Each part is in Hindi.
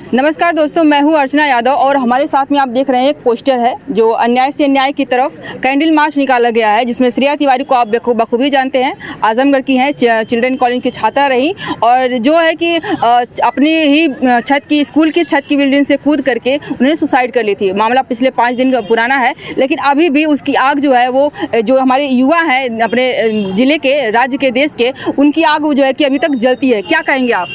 नमस्कार दोस्तों, मैं हूं अर्चना यादव और हमारे साथ में आप देख रहे हैं एक पोस्टर है जो अन्याय से न्याय की तरफ कैंडल मार्च निकाला गया है, जिसमें श्रेया तिवारी को आप बखूबी जानते हैं, आजमगढ़ की हैं, चिल्ड्रन कॉलेज की छात्रा रही और जो है कि अपनी ही स्कूल की छत की बिल्डिंग से कूद करके उन्होंने सुसाइड कर ली थी। मामला पिछले 5 दिन का पुराना है, लेकिन अभी भी उसकी आग जो है वो जो हमारे युवा हैं अपने ज़िले के, राज्य के, देश के, उनकी आग जो है कि अभी तक जलती है। क्या कहेंगे आप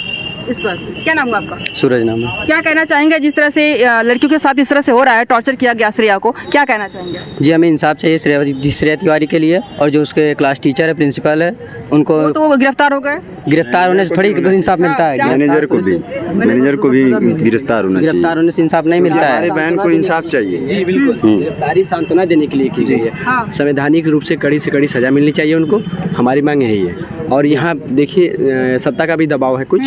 इस पर? क्या नाम है आपका? सूरज नाम है। क्या कहना चाहेंगे जिस तरह से लड़कियों के साथ इस तरह से हो रहा है, टॉर्चर किया गया श्रेया को, क्या कहना चाहेंगे? जी, हमें इंसाफ चाहिए श्रेया तिवारी के लिए, और जो उसके क्लास टीचर है, प्रिंसिपल है, उनको तो गिरफ्तार हो गए। गिरफ्तार होने से थोड़ी इंसाफ मिलता है। मैनेजर को भी गिरफ्तार होना चाहिए। गिरफ्तार होने से इंसाफ नहीं मिलता है। हमारी बहन को इंसाफ चाहिए। जी बिल्कुल, गिरफ्तारी सांत्वना देने के लिए की गई है। संवैधानिक रूप से कड़ी सजा मिलनी चाहिए उनको, हमारी मांग यही है। और यहाँ देखिए सत्ता का भी दबाव है कुछ,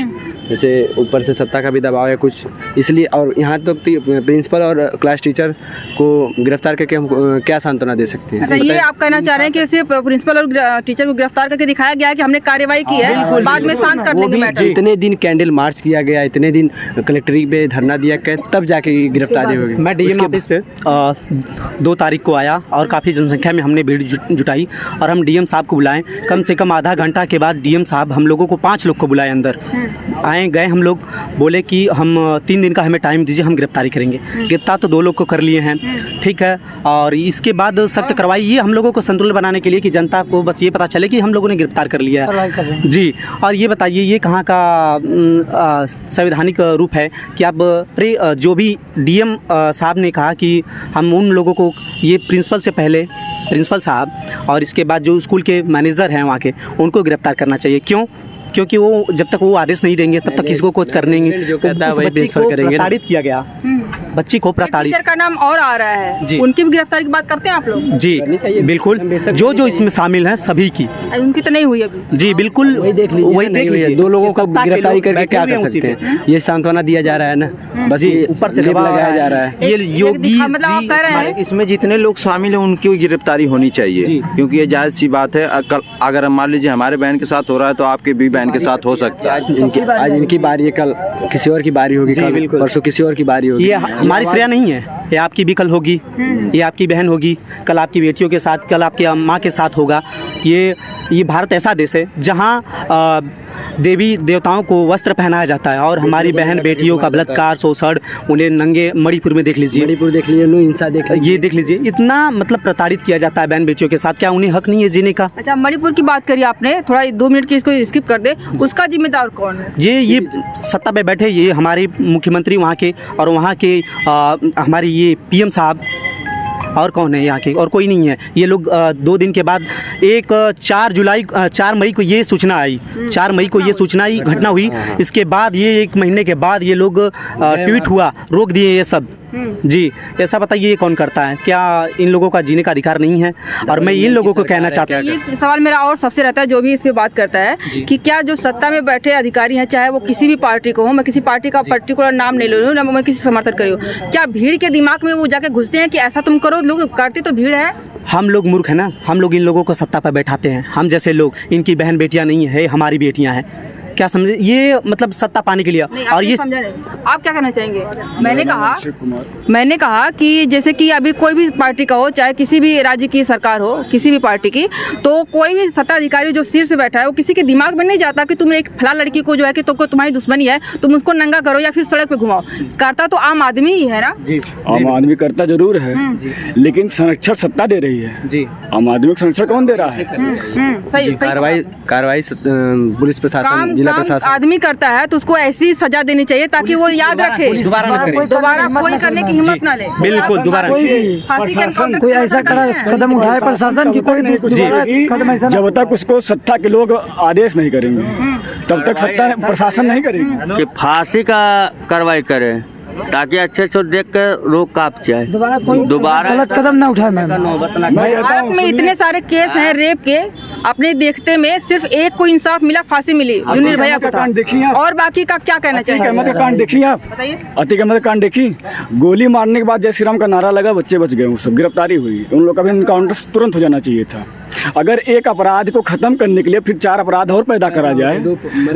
जैसे ऊपर से सत्ता का भी दबाव है कुछ, इसलिए। और यहाँ तो प्रिंसिपल और क्लास टीचर को गिरफ्तार करके हम क्या सांत्वना दे सकते हैं? अच्छा, ये आप कहना चाह रहे हैं कि सिर्फ प्रिंसिपल और टीचर को गिरफ्तार करके दिखाया गया है कि हमने कार्रवाई की है, बाद में शांत कर देंगे मैटर। इतने दिन कैंडल मार्च किया गया, इतने दिन कलेक्ट्रेट पे धरना दिया गया, तब जाके गिरफ्तारी होगी। मैं डीएम ऑफिस पे 2 तारीख को आया और काफ़ी जनसंख्या में हमने भीड़ जुटाई और हम डीएम साहब को बुलाएं। कम से कम आधा घंटा के बाद डीएम साहब हम लोगों को 5 लोग को बुलाए अंदर। आए गए, हम लोग बोले कि हम 3 दिन का हमें टाइम दीजिए, हम गिरफ्तारी करेंगे। गिरफ्तार तो 2 लोग को कर लिए हैं, ठीक है। और इसके बाद सख्त कार्रवाई, ये हम लोगों को संतुलन बनाने के लिए कि जनता को बस ये पता चले कि हम लोगों ने गिरफ्तार कर लिया है। जी, और ये बताइए ये कहाँ का संवैधानिक रूप है कि आप जो भी डीएम साहब ने कहा कि हम उन लोगों को, ये प्रिंसिपल से पहले प्रिंसिपल साहब और इसके बाद जो स्कूल के मैनेजर हैं वहाँ के, उनको गिरफ्तार करना चाहिए। क्यों? क्योंकि वो जब तक वो आदेश नहीं देंगे तब तक किसी को कुछ करने जो कहता है वही ट्रांसफर करेंगे। प्रताड़ित किया गया बच्ची को, प्रताड़ित। टीचर का नाम और आ रहा है जी, उनकी भी गिरफ्तारी की बात करते हैं आप लोग? जी बिल्कुल, जो इसमें शामिल हैं सभी की। उनकी तो नहीं हुई अभी। जी बिल्कुल, वही देख लीजिए 2 लोगों को गिरफ्तारी करके क्या कर सकते हैं? ये सांत्वना दिया जा रहा है ना, बस ये ऊपर से लगाया जा रहा है। ये योगी मतलब कह रहे हैं इसमें जितने लोग शामिल हैं उनकी गिरफ्तारी होनी चाहिए, क्योंकि ये जायज़ सी बात है। अगर मान लीजिए हमारे बहन के साथ हो रहा है तो आपके भी बहन के साथ हो सकता है। आज इनकी बारी है, कल किसी और की बारी होगी, कल परसों किसी और की बारी होगी। ये हमारी श्रेया नहीं है, ये आपकी भी कल होगी, ये आपकी बहन होगी, कल आपकी बेटियों के साथ, कल आपकी माँ के साथ होगा। ये भारत ऐसा देश है जहाँ देवी देवताओं को वस्त्र पहनाया जाता है और हमारी बहन बेटियों का बलात्कार, शोषण, उन्हें नंगे, मणिपुर में देख लीजिए, मणिपुर देख लीजिए, हिंसा ये देख लीजिए, इतना मतलब प्रताड़ित किया जाता है बहन बेटियों के साथ। क्या उन्हें हक नहीं है जीने का? अच्छा, मणिपुर की बात करिए आपने, थोड़ा 2 मिनट की इसको स्किप कर दे। उसका जिम्मेदार कौन है? ये सत्ता पे बैठे ये हमारे मुख्यमंत्री वहाँ के, और वहाँ के हमारे ये पीएम साहब, और कौन है यहाँ के? और कोई नहीं है। ये लोग 2 दिन के बाद 4 मई को ये सूचना आई, 4 मई को ये सूचना आई, घटना हुई। इसके बाद ये 1 महीने के बाद ये लोग ट्वीट हुआ, रोक दिए ये सब। जी, ऐसा बताइए ये कौन करता है? क्या इन लोगों का जीने का अधिकार नहीं है? और मैं इन लोगों को कहना चाहता हूँ, ये सवाल मेरा और सबसे रहता है जो भी इस पे बात करता है कि क्या जो सत्ता में बैठे अधिकारी हैं, चाहे वो किसी भी पार्टी को हो, मैं किसी पार्टी का पर्टिकुलर नाम नहीं ले रही हूँ, ना मैं किसी समर्थन कर रही हूँ, क्या भीड़ के दिमाग में वो जाके घुसते हैं कि ऐसा तुम करो? लोग करते तो भीड़ है। हम लोग मूर्ख है ना, हम लोग इन लोगों को सत्ता पर बैठाते हैं। हम जैसे लोग, इनकी बहन बेटियां नहीं है, हमारी बेटियां हैं। क्या समझे? ये मतलब सत्ता पाने के लिए। और ये समझा नहीं, आप क्या कहना चाहेंगे? मैंने कहा कि जैसे कि अभी कोई भी पार्टी का हो, चाहे किसी भी राज्य की सरकार हो, किसी भी पार्टी की, तो कोई भी सत्ताधिकारी जो शीर्ष बैठा है वो किसी के दिमाग में नहीं जाता कि तुम एक फला लड़की को जो है कि तुमको तुम्हारी दुश्मनी है, तुम उसको नंगा करो या फिर सड़क पे घुमाओ। करता तो आम आदमी ही है ना। आम आदमी करता जरूर है, लेकिन संरक्षण सत्ता दे रही है। जी, आम आदमी को संरक्षण कौन दे रहा है? सही। कार्रवाई पुलिस प्रशासन, आदमी करता है तो उसको ऐसी सजा देनी चाहिए ताकि वो याद रखे, दोबारा कोई करने की हिम्मत ना ले। बिल्कुल, दोबारा कोई ऐसा कदम उठाए प्रशासन की, कोई जब तक उसको सत्ता के लोग आदेश नहीं करेंगे तब तक सत्ता प्रशासन नहीं करेगी कि फांसी का कार्रवाई करे ताकि अच्छे से देख कर रोक काप जाए, दोबारा गलत कदम ना उठाए। भारत में इतने सारे केस हैं रेप के, अपने देखते में सिर्फ एक को इंसाफ मिला, फांसी मिली जो निर्भया को था, और बाकी का क्या कहना चाहिए? अतिक अहमद का कांड देखिए आप, अतिक अहमद का कांड देखिए, गोली मारने के बाद जय श्री राम का नारा लगा, बच्चे बच गए, वो सब गिरफ्तारी हुई, उन लोग का भी इनकाउंटर तुरंत हो जाना चाहिए था। अगर एक अपराध को ख़त्म करने के लिए फिर 4 अपराध और पैदा करा जाए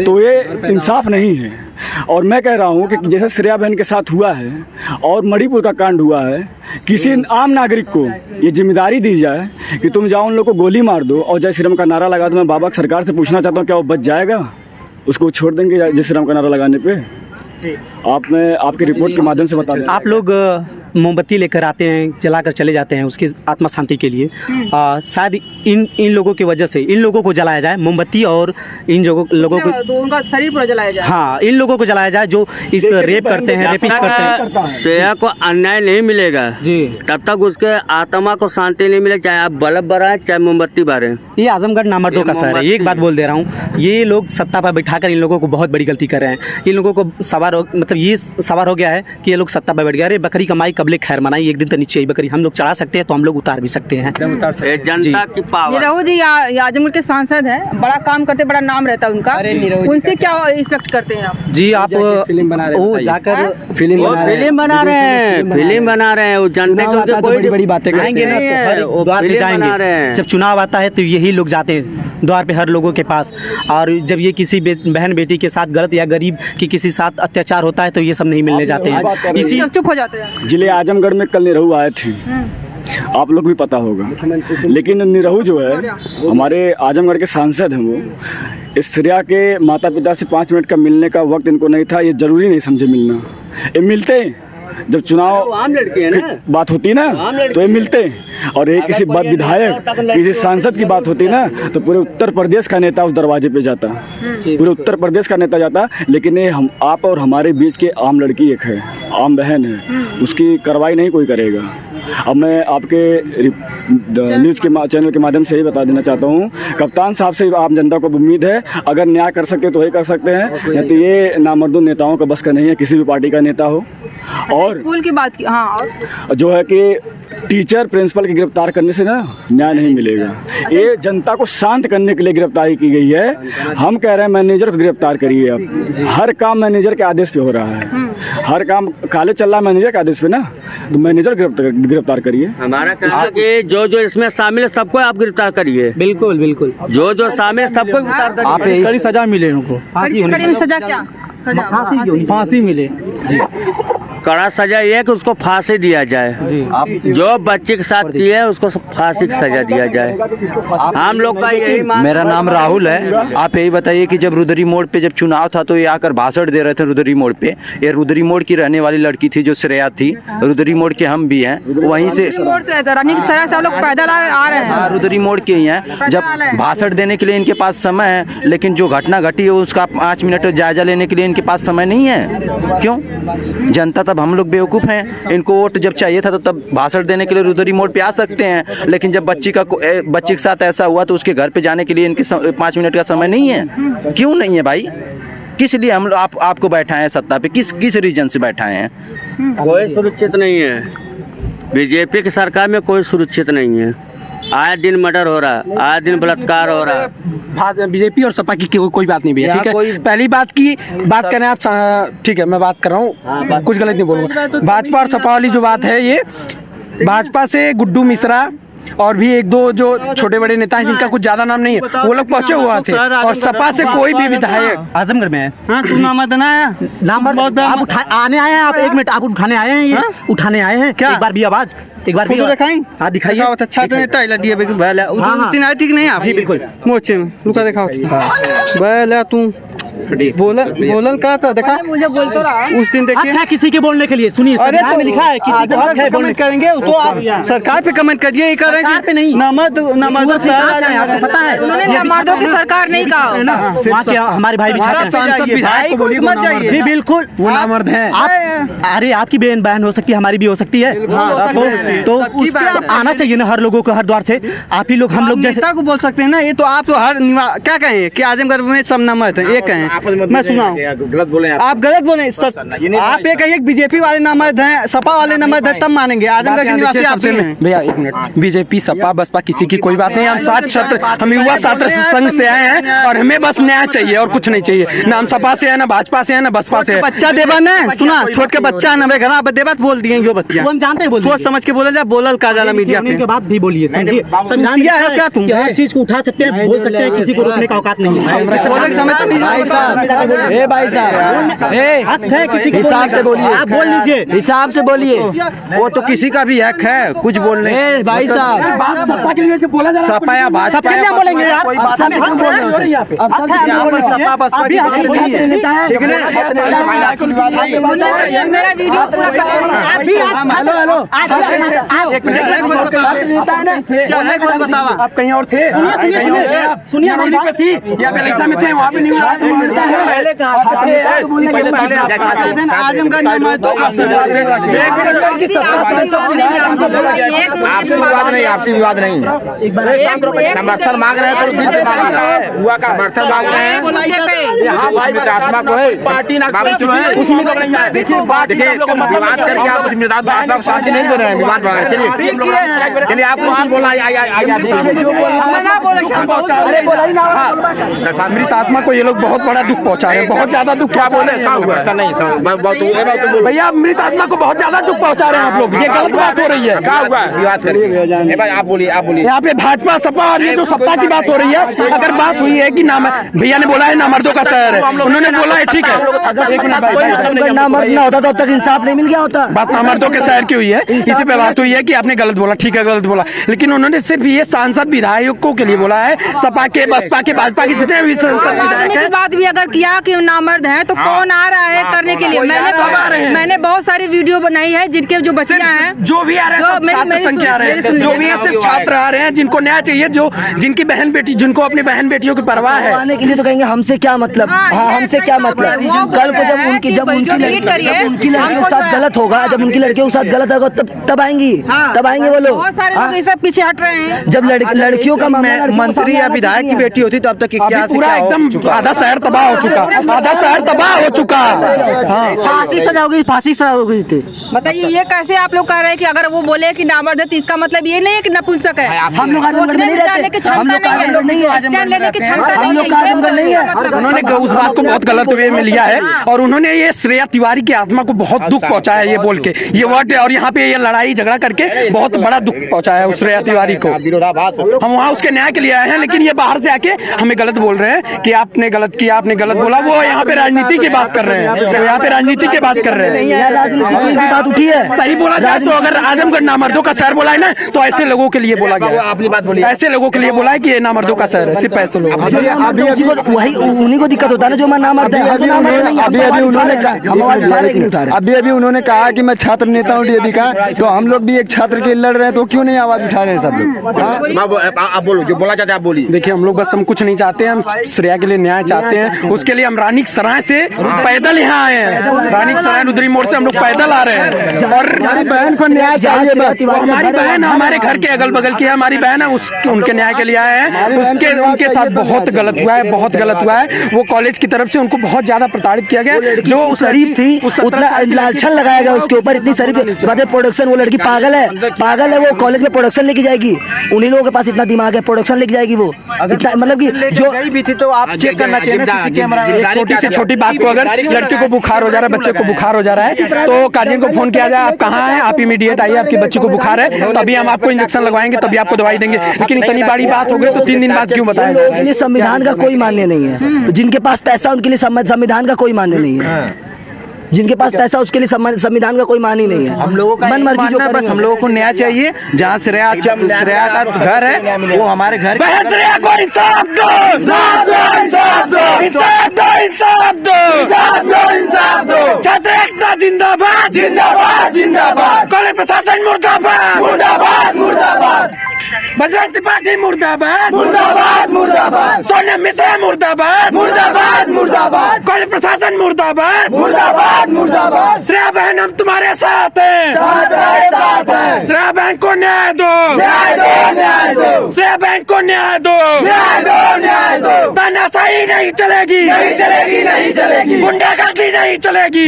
तो ये इंसाफ नहीं है। और मैं कह रहा हूँ कि जैसे श्रेया बहन के साथ हुआ है और मणिपुर का कांड हुआ है, किसी आम नागरिक को ये जिम्मेदारी दी जाए कि तुम जाओ उन लोग को गोली मार दो और जय श्री राम का नारा लगा दो। मैं बाबा सरकार से पूछना चाहता हूँ, क्या वो बच जाएगा? उसको छोड़ देंगे जय श्री राम का नारा लगाने पे? मैं आपकी रिपोर्ट के माध्यम से बता दें। आप लोग मोमबत्ती लेकर आते हैं, जलाकर चले जाते हैं उसकी आत्मा शांति के लिए। शायद इन लोगों की वजह से इन लोगों को जलाया जाए मोमबत्ती, और इन लोगों को तो उनका शरीर पूरा जलाया जाए। हाँ, इन लोगों को जलाया जाए जो इस रेप करते हैं, रेपिस्ट करते हैं। श्रेया को अन्याय नहीं मिलेगा जी, तब तक उसके आत्मा को शांति नहीं मिलेगी, चाहे आप बल्ब बराए चाहे मोमबत्ती बारे। ये आजमगढ़ नामर्दों का शहर है। ये एक बात बोल दे रहा हूँ, ये लोग सत्ता पर बैठाकर इन लोगों को बहुत बड़ी गलती कर रहे हैं। इन लोगों को ये सवार हो गया है कि ये लोग सत्ता पर बैठ गए। अरे बकरी कमाई कबले खैर मनाई, एक दिन तो नीचे ही बकरी हम लोग चढ़ा सकते हैं तो हम लोग उतार भी सकते हैं। जनता की पावर। निरहू जी आजमगढ़ के सांसद हैं, बड़ा काम करते, बड़ा नाम रहता है उनका, उनसे क्या एक्सपेक्ट करते हैं आप? जी, आप फिल्म बना रहे हैं, जाकर फिल्म बना रहे हैं, वो जनता के कोई बड़ी बातें करेंगे ना तो द्वार पे जाएंगे। जब चुनाव आता है तो यही लोग जाते हैं द्वार पे हर लोगों के पास, और जब ये किसी बहन बेटी के साथ गलत या गरीब की किसी साथ अत्याचार होता है तो ये सब नहीं मिलने जाते हैं, इसी चुप हो जाते हैं। जिले आजमगढ़ में कल निरहू आए थे, आप लोग भी पता होगा, लेकिन निरहू जो है हमारे आजमगढ़ के सांसद हैं, वो इस श्रेया के माता पिता से 5 मिनट का मिलने का वक्त इनको नहीं था। ये जरूरी नहीं समझे मिलना, ये मिलते जब चुनाव आम लड़के हैं ना, बात होती ना तो ये मिलते, और एक किसी विधायक किसी सांसद की बात होती ना तो पूरे उत्तर प्रदेश का नेता उस दरवाजे पे जाता, पूरे उत्तर प्रदेश का नेता जाता। लेकिन ये हम आप और हमारे बीच के आम लड़की एक है, आम बहन है, उसकी कार्रवाई नहीं कोई करेगा। अब मैं आपके न्यूज़ के चैनल के माध्यम से ही बता देना चाहता हूँ, कप्तान साहब से आम जनता को उम्मीद है, अगर न्याय कर सकते तो वही कर सकते हैं, नहीं तो ये नामर्दों नेताओं का बस का नहीं है, किसी भी पार्टी का नेता हो। और स्कूल की बात की, हाँ, और जो है कि टीचर प्रिंसिपल की गिरफ्तार करने से ना न्याय नहीं मिलेगा। ये जनता को शांत करने के लिए गिरफ्तारी की गई है। हम कह रहे हैं मैनेजर को गिरफ्तार करिए। अब हर काम मैनेजर के आदेश पे हो रहा है, हर काम काले चल रहा है मैनेजर के आदेश पे ना, तो मैनेजर गिरफ्तार करिए। हमारा कहना है कि जो इसमें शामिल है सबको आप गिरफ्तार करिए। बिल्कुल बिल्कुल, जो शामिल है सबको गिरफ्तार करिए। आप कड़ी सजा मिले उनको, कड़ी सजा क्या? फांसी मिले, कड़ा सजा ये है कि उसको फांसी दिया जाए। जो बच्चे के साथ किया है उसको फांसी की सजा दिया जाए। हम लोग का यही मेरा नाम राहुल है। आप यही बताइए कि जब रुद्री मोड़ पे जब चुनाव था तो ये आकर भाषण दे रहे थे रुद्री मोड़ पे। ये रुद्री मोड़ की रहने वाली लड़की थी जो श्रेया थी, रुद्री मोड़ के हम भी हैं, वहीं से लोग पैदल आ रहे हैं। रुद्री मोड़ के ही हैं। जब भाषण देने के लिए इनके पास समय है, लेकिन जो घटना घटी है उसका 5 मिनट जायजा लेने के लिए इनके पास समय नहीं है। क्यों? जनता तब हम लोग बेवकूफ़ हैं। इनको वोट जब चाहिए था तो तब भाषण देने के लिए रुद्री मोड़ पे आ सकते हैं, लेकिन जब बच्ची के साथ ऐसा हुआ तो उसके घर पे जाने के लिए इनके 5 मिनट का समय नहीं है। क्यों नहीं है भाई? किस लिए हम लोग आपको बैठाए हैं सत्ता पे? किस रीजन से बैठाए हैं? कोई सुरक्षित नहीं है। बीजेपी की सरकार में कोई सुरक्षित नहीं है। आए दिन मर्डर हो रहा है, आए दिन बलात्कार हो रहा है। बीजेपी और सपा की कोई बात नहीं भैया, ठीक है। पहली बात करें आप, ठीक है, मैं बात कर रहा हूँ, कुछ गलत नहीं बोलूँगा। भाजपा और सपा वाली जो बात है, ये भाजपा से गुड्डू मिश्रा और भी 1-2 जो छोटे बड़े नेता हैं जिनका कुछ ज्यादा नाम नहीं है, वो लोग पहुंचे हुआ थे, और सपा से कोई भी विधायक आजमगढ़ में है। हाँ, तू नामर्दन आया, आप आने आए हैं, आप 1 मिनट, आप उठाने आए हैं, ये उठाने आए हैं क्या? एक बार भी आवाज, एक बार भी दिखाई। हाँ, दिखाइए। अच्छा तो नेता लगी है उस दिन आई थी कि नहीं आप? जी बिल्कुल, मोचे में रुका दिखाओ। बैला तू बोलल का था, देखा मुझे बोल तो रहा उस दिन देखिए। क्या किसी के बोलने के लिए सुनिए, अरे तो लिखा है किसी को हक है कमेंट करेंगे तो आप सरकार पे कमेंट करिए, ये कर रहे पे नहीं। नमद पता है उन्होंने नामर्दों की सरकार नहीं कहा। हमारे भाई मत जाइए। जी बिल्कुल, वो नामर्द है। अरे आपकी बहन हो सकती है, हमारी भी हो सकती है, तो आना चाहिए ना हर लोगों को, हर द्वार से। आप ही लोग, हम लोग जैसे को बोल सकते हैं ना। ये तो आप तो हर क्या कहें कि आजमगढ़ में सब नमद है, ये कहें मैं सुनाऊं, गलत बोले आप गलत बोले। आप एक कहिए बीजेपी वाले नामर्द हैं, सपा वाले नामर्द हैं, तब मानेंगे। आजमगढ़ के निवासी आप हैं भैया एक मिनट, बीजेपी सपा बसपा किसी की कोई बात नहीं। हम छात्र, हम युवा छात्र संघ से आए हैं और हमें बस न्याय चाहिए और कुछ नहीं चाहिए। ना हम सपा से है, ना भाजपा से है, ना बसपा से है। बच्चा देवन है, सुना, छोट के बच्चा ना घर आप देवत बोल दिए जो बच्चा, हम जानते हैं, सोच समझ के बोले जा, बोलल का जाला मीडिया पे बात भी बोलिए, संविधान है क्या तुम हर चीज को उठा सकते हैं, बोल सकते हैं, किसी को रोकने का औकात नहीं है। भाई साहब हक है, किसी हिसाब से बोलिए, आप बोल लीजिए, हिसाब से बोलिए। वो तो किसी का भी हक है कुछ बोलने। भाई साहब सपा के लिए बोला जा, सपा या भाजपा क्या बोलेंगे यार, कोई बात नहीं बोल रहे हैं। सपा बसपा की बात नहीं है। मेरा वीडियो पूरा हेलो हेलो बतावा आप कहीं और थे, सुनिए मंडी पे थी या बेलैसा में थे, वहाँ पे नहीं हुआ। आजमगढ़ आपसी विवाद नहीं, समर्थन मांग रहे हैं तो दिल से मांग रहे हैं, हुआ का समर्थन मांग रहे हैं। यहाँ भाई आत्मा को है पार्टी उसमें देखिए विवाद करके आप आत्मा को शांति नहीं दे रहे हैं, विवाद बढ़ा। चलिए आप कुछ बोला मृत आत्मा को ये लोग बहुत बड़ा दुख पहुंचा रहे हैं, बहुत ज्यादा दुख। क्या बोले भैया, मृत आत्मा को बहुत ज्यादा दुख पहुंचा रहे हैं आप लोग, ये गलत बात हो रही है। क्या हुआ विवाद करिए, आप बोलिए, आप बोलिए। यहाँ पे भाजपा सपा और ये जो सत्ता की बात हो रही है, अगर बात हुई है कि नाम भैया ने बोला है नामर्दों का शहर है, उन्होंने बोला है ठीक है, एक मिनट, नामर्द ना होता तो अब तक इंसाफ नहीं मिल गया होता। बात नामर्दों के शहर की हुई है, इसी पे बात हुई है कि आपने गलत बोला, ठीक है गलत बोला, लेकिन उन्होंने सिर्फ ये सांसद विधायकों के लिए बोला है, सपा के बसपा के भाजपा के जितने भी सांसद विधायक है। बात भी अगर किया कि नामर्द है तो कौन आ रहा है करने के लिए? मैंने बहुत सारी वीडियो बनाई है जिनके जो बच्चियां हैं, जो भी आ रहे हैं, छात्र संघ आ रहे हैं, जो भी है सिर्फ छात्र आ रहे हैं जिनको न्याय चाहिए, जो जिनकी बहन बेटी, जिनको अपनी बहन बेटियों की परवाह है। आने के लिए तो कहेंगे हमसे क्या मतलब, हमसे क्या मतलब। कल को जब उनकी लड़कियों के साथ गलत होगा, जब उनकी लड़कियों के साथ गलत होगा तब आएंगी, तब आएंगे वो लोग। बहुत सारे लोग सब पीछे हट रहे हैं। जब लड़कियों का मंत्री या विधायक की बेटी होती तो अब तक क्या पूरा एकदम आधा शहर तबाह हो चुका, आधा शहर तबाह हो चुका। फांसी सजा होगी, फांसी सजा हो गई थी। बताइए ये कैसे आप लोग कह रहे हैं कि अगर वो बोले कि नामर्द है तो इसका मतलब ये नहीं है कि नपुंसक है। हम लोग आजमगढ़ में नहीं रहते, हम लोग आजमगढ़ नहीं है, हम लोग आजमगढ़ नहीं है। उन्होंने उस बात को बहुत गलत वे में लिया है और उन्होंने ये श्रेया तिवारी की आत्मा को बहुत दुख पहुंचाया है, ये बोल के ये वर्ड, और यहाँ पे ये लड़ाई झगड़ा करके बहुत बड़ा दुख पहुंचाया है उस श्रेया तिवारी को। हम वहाँ उसके न्याय के लिए आए हैं, लेकिन ये बाहर से आके हमें गलत बोल रहे हैं कि आपने गलत किया, आपने गलत बोला। वो यहाँ पे राजनीति की बात कर रहे हैं, यहाँ पे राजनीति की बात कर रहे हैं। बात उठी है, सही बोला जाए तो अगर आजमगढ़ नामर्दों का शहर बोला है ना, तो ऐसे लोगों के लिए बोला गया, अपनी बात बोली, ऐसे लोगों के लिए बोला है कि ये नामर्दों का शहर है, सिर्फ ऐसे लोग। अभी वही उन्हीं को दिक्कत होता है ना जो नामर्द है। अभी उन्होंने कहा कि मैं छात्र नेता हूँ डीएवी का, तो हम लोग भी एक छात्र के लड़ रहे हैं, तो क्यों नहीं आवाज उठा रहे हैं सब लोग? आप बोलो, जो बोला चाहते हैं आप बोलिए। देखिए हम लोग बस हम कुछ नहीं चाहते, हम श्रेया के लिए न्याय चाहते हैं, उसके लिए हम रानी सराय से पैदल यहाँ आए हैं, रानी सराय रुद्री मोड़ से हम लोग पैदल आ रहे हैं और हमारी बहन को न्याय चाहिए। बस हमारी बहन हमारे घर के अगल बगल की है, हमारी बहन है, उनके न्याय के लिए आए हैं। उनके साथ बहुत गलत हुआ है, बहुत गलत हुआ है। वो कॉलेज की तरफ से उनको बहुत ज्यादा प्रताड़ित किया गया, जो शरीफ थी उतना लालछन लगाया गया उसके ऊपर, इतनी शरीफ प्रोडक्शन। वो लड़की पागल है, वो कॉलेज में प्रोडक्शन लेके जाएगी, उन्हीं लोगों के पास इतना दिमाग है, प्रोडक्शन लेके जाएगी वो। मतलब कि जो भी थी तो आप चेक करना चाहिए, छोटी से छोटी बात को अगर लड़के को बुखार हो जा रहा है, बच्चे को बुखार हो जा रहा है, तो गार्जियन को फोन किया जाए, आप कहाँ हैं, आप इमीडिएट आइए, आपके बच्चे को बुखार है, तभी हम आपको इंजेक्शन लगवाएंगे, तभी आपको दवाई देंगे। लेकिन इतनी बड़ी बात हो गई तो 3 दिन बाद क्यों बताएं? संविधान का कोई मान्य नहीं है, तो जिनके पास पैसा उनके लिए संविधान का कोई मान्य नहीं है, जिनके पास पैसा उसके लिए संविधान का कोई मान ही नहीं है। हम लोगों का मन मर्जी जो बस हम लोगों को न्याय चाहिए। जहाँ श्रेया का घर है वो हमारे घर श्रेया को इंसाफ दो, छात्र एकता जिंदाबाद, जिंदाबाद, जिंदाबाद, कॉलेज प्रशासन मुर्दाबाद, मुर्दाबाद, मुर्दाबाद, बजरंग त्रिपाठी मुर्दाबाद, मुर्दाबाद, मुर्दाबाद, सोनिया मिश्रा मुर्दाबाद, मुर्दाबाद, मुर्दाबाद, कॉलेज प्रशासन मुर्दाबाद, मुर्दाबाद, मुर्दाबाद। श्रेया बहन हम तुम्हारे साथ हैं, श्रेया बहन को न्याय दो, श्रेया बहन को न्याय दो, तानाशाही नहीं चलेगी, नहीं चलेगी, गुंडागर्दी नहीं चलेगी,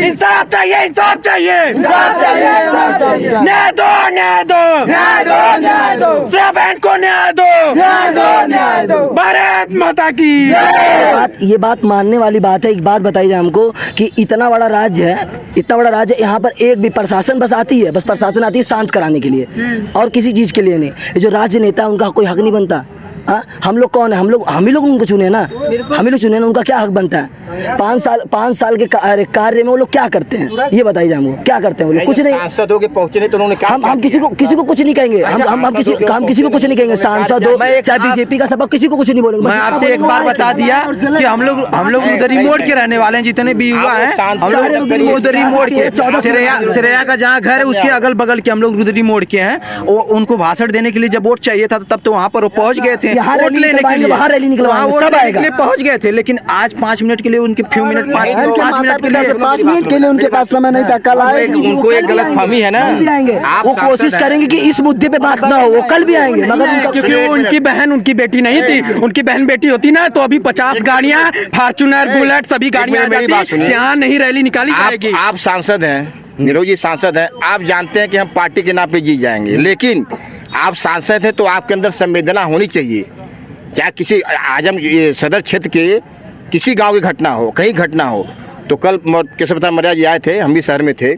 इंसाफ चाहिए, इंसाफ चाहिए, न्याय दो, श्रेया बहन को न्याय दो, भारत माता की। ये बात मानने वाली बात है। एक बात बताई जाए हमको कि इतना बड़ा राज्य है, यहाँ पर एक भी प्रशासन बस आती है, प्रशासन आती है शांत कराने के लिए और किसी चीज़ के लिए नहीं। ये जो राज्य नेता है उनका कोई हक नहीं बनता। हम लोग कौन है? हम ही लोग उनको चुने ना, हम ही लोग चुने ना, उनका क्या हक बनता है? 5 साल के कार्य में वो लोग क्या करते हैं ये बताइए हमको, क्या करते हैं वो लोग? कुछ नहीं। सांसद होके पहुंचे नहीं तो उन्होंने हम किसी को कुछ नहीं कहेंगे, हम किसी को कुछ नहीं कहेंगे। सांसद हो चाहे बीजेपी का सबक, किसी को कुछ नहीं बोलेंगे। मैं आपसे एक बार बता दिया कि हम लोग उधर ही मोड़ के रहने वाले हैं, जितने भी युवा हैं हम लोग उधर ही मोड़ के, श्रेया का जहाँ घर है उसके अगल बगल के हम लोग उधर ही मोड़ के हैं। उनको भाषण देने के लिए जब वोट चाहिए था तब तो वहाँ पर वो पहुँच गए थे, वोट लेने के लिए बाहर रैली निकलवाएंगे, सब आएगा, पहुँच गए थे। लेकिन आज 5 मिनट के लिए उनके 5 मिनट के लिए उनके पास समय नहीं था। कल आए, उनको एक गलत फहमी है ना, वो कोशिश करेंगे कि इस मुद्दे पे बात ना हो, वो कल भी आएंगे। मगर क्योंकि वो उनकी बहन उनकी बेटी नहीं थी, उनकी बहन बेटी होती ना तो अभी 50 गाड़ियाँ, फॉर्चूनर, बुलेट सभी गाड़ियाँ यहाँ नहीं रैली निकाली जाएगी। आप सांसद हैं, नीरव जी सांसद हैं, आप जानते हैं कि हम पार्टी के नाम पे जीत जाएंगे, लेकिन आप सांसद हैं तो आपके अंदर संवेदना होनी चाहिए। चाहे किसी आजम सदर क्षेत्र के किसी गांव की घटना हो, कहीं घटना हो, तो कल केशव प्रसाद मौर्य जी आए थे, हम भी शहर में थे,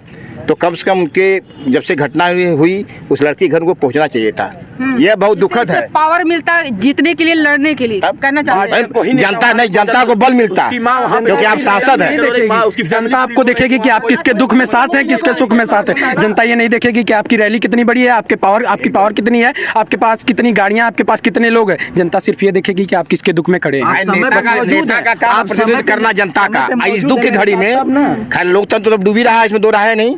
तो कम से कम उनके जब से घटना हुई उस लड़की घर को पहुंचना चाहिए था। यह बहुत दुखद है। पावर मिलता है जीतने के लिए, लड़ने के लिए, करना चाहते हैं। जनता को बल मिलता है क्योंकि आप सांसद हैं। जनता आपको देखेगी कि आप किसके दुख में साथ हैं, किसके सुख में साथ हैं। जनता ये नहीं देखेगी कि आपकी रैली कितनी बड़ी है, आपकी पावर कितनी है, आपके पास कितनी गाड़ियां, आपके पास कितने लोग हैं। जनता सिर्फ ये देखेगी कि आप किसके दुख में खड़े हैं। नेता का काम प्रतिनिधित्व करना जनता का। इस दुख की घड़ी में खाली लोकतंत्र तो डूबी रहा है, इसमें दो राह है नहीं,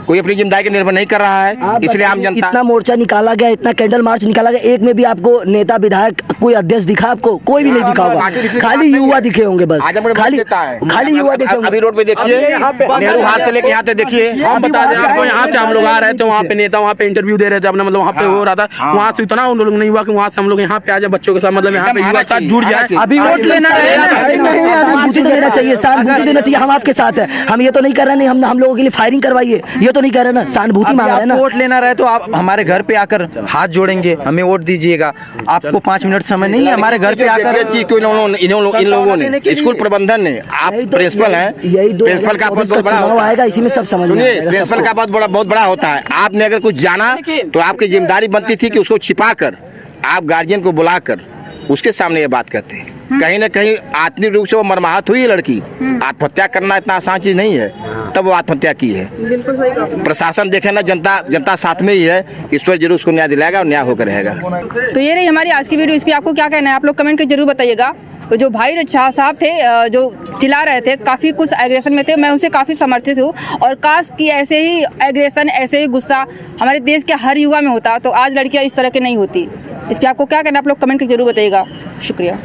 कोई अपनी जिम्मेदारी का निर्भर नहीं कर रहा है, इसलिए आम जनता। इतना मोर्चा निकाला गया, इतना कैंडल मार्च निकाला गया, एक में भी आपको नेता विधायक कोई अध्यक्ष दिखा? आपको कोई भी नहीं दिखा होगा, खाली युवा दिखे होंगे बस, खाली युवा दिखे होंगे। अभी रोड पे देखिए, नेहरू हाथ से लेके यहाँ तक देखिए। हम बता दें आपको, यहाँ से हम लोग आ रहे थे, वहाँ पे नेता वहाँ पे इंटरव्यू दे रहे थे अपना, मतलब वहाँ पे हो रहा था, वहाँ से इतना उन लोग नहीं हुआ कि वहाँ से हम लोग यहाँ पे आ जाए, बच्चों के साथ मतलब यहाँ पे युवा साथ जुड़ जाए। अभी वोट लेना नहीं देना चाहिए, सहानुभूति देना चाहिए। हम आपके साथ है, हम ये तो नहीं कर रहे, नहीं हम लोगों के लिए फायरिंग करवाइए, ये तो नहीं कर रहे ना, सहानुभूति मांग रहे हैं ना। वोट लेना रहे तो आप हमारे घर पे आकर हाथ जोड़ेंगे, हमें वोट दीजिएगा। आपको 5 मिनट समय नहीं है, हमारे घर पे आकर। इन लोगों ने, स्कूल प्रबंधन ने, आप प्रिंसिपल हैं, प्रिंसिपल का पद बहुत बड़ा आएगा, इसी में सब समझ में आएगा। प्रिंसिपल का पद बहुत बड़ा होता है। आपने अगर कुछ जाना तो आपकी जिम्मेदारी बनती थी कि उसको छिपा कर आप गार्जियन को बुलाकर उसके सामने ये बात करते हैं। कहीं ना कहीं आत्मिक रूप से वो मरमाहत हुई है लड़की। आत्महत्या करना इतना आसान चीज नहीं है, तब वो आत्महत्या की है। बिल्कुल सही कहा। प्रशासन देखे ना, जनता साथ में ही है, ईश्वर जरूर उसको न्याय दिलाएगा और न्याय होकर रहेगा। तो ये रही हमारी आज की वीडियो। इस पर आपको क्या कहना है आप लोग कमेंट करके जरूर बताइएगा। तो जो भाई शाह साहब थे, जो चिल्ला रहे थे, काफ़ी कुछ एग्रेशन में थे, मैं उनसे काफ़ी समर्थित हूँ। और काश कि ऐसे ही एग्रेशन, ऐसे ही गुस्सा हमारे देश के हर युवा में होता तो आज लड़कियाँ इस तरह की नहीं होती। इस पर आपको क्या कहना है आप लोग कमेंट करके जरूर बताइएगा। शुक्रिया।